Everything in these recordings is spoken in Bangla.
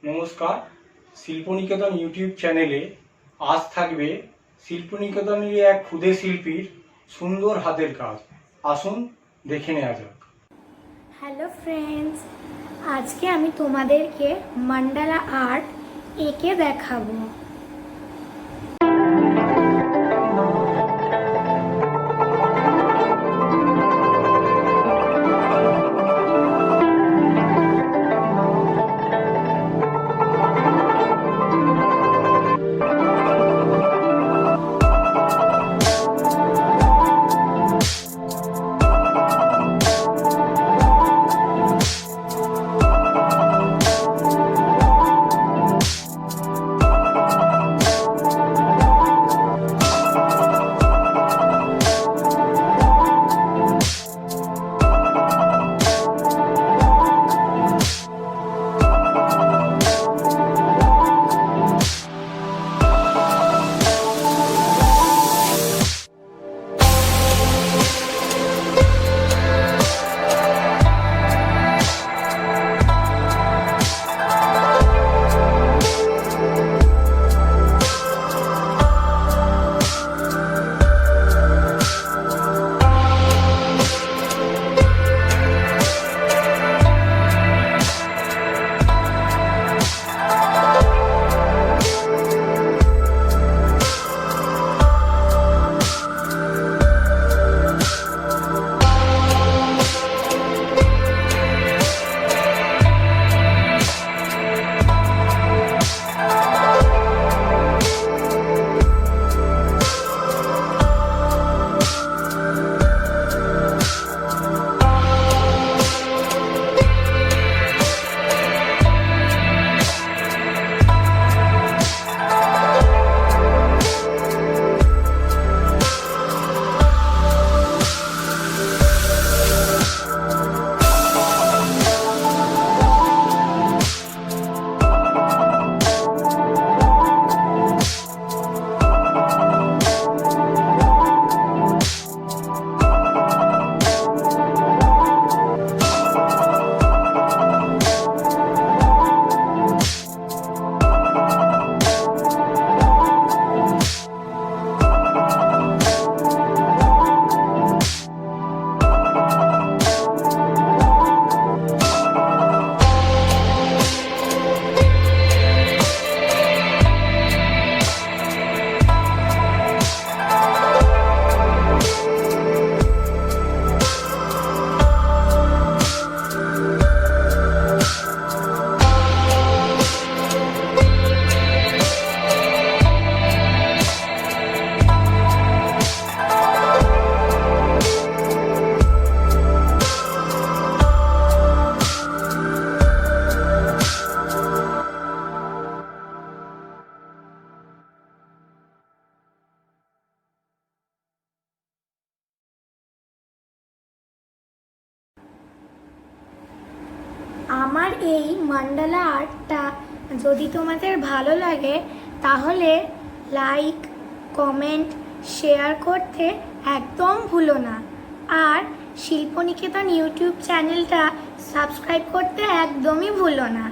নমস্কার, শিল্পনিকেতন ইউটিউব চ্যানেলে আজ থাকবে শিল্পনিকেতনের এক ক্ষুদে শিল্পীর সুন্দর হাতের কাজ। আসুন দেখে নেওয়া যাক। হ্যালো ফ্রেন্ডস, আজকে আমি তোমাদেরকে মান্ডালা আর্ট এঁকে দেখাবো। আমার এই মান্ডালা আর্টটা যদি তোমাদের ভালো লাগে তাহলে লাইক, কমেন্ট, শেয়ার করতে একদম ভুলো না। আর শিল্পনিকেতন ইউটিউব চ্যানেলটা সাবস্ক্রাইব করতে একদমই ভুলো না।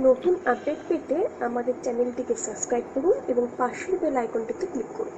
নতুন আপডেট পেতে আমাদের চ্যানেলটিকে সাবস্ক্রাইব করুন এবং পাশের বেল আইকনটিতে ক্লিক করুন।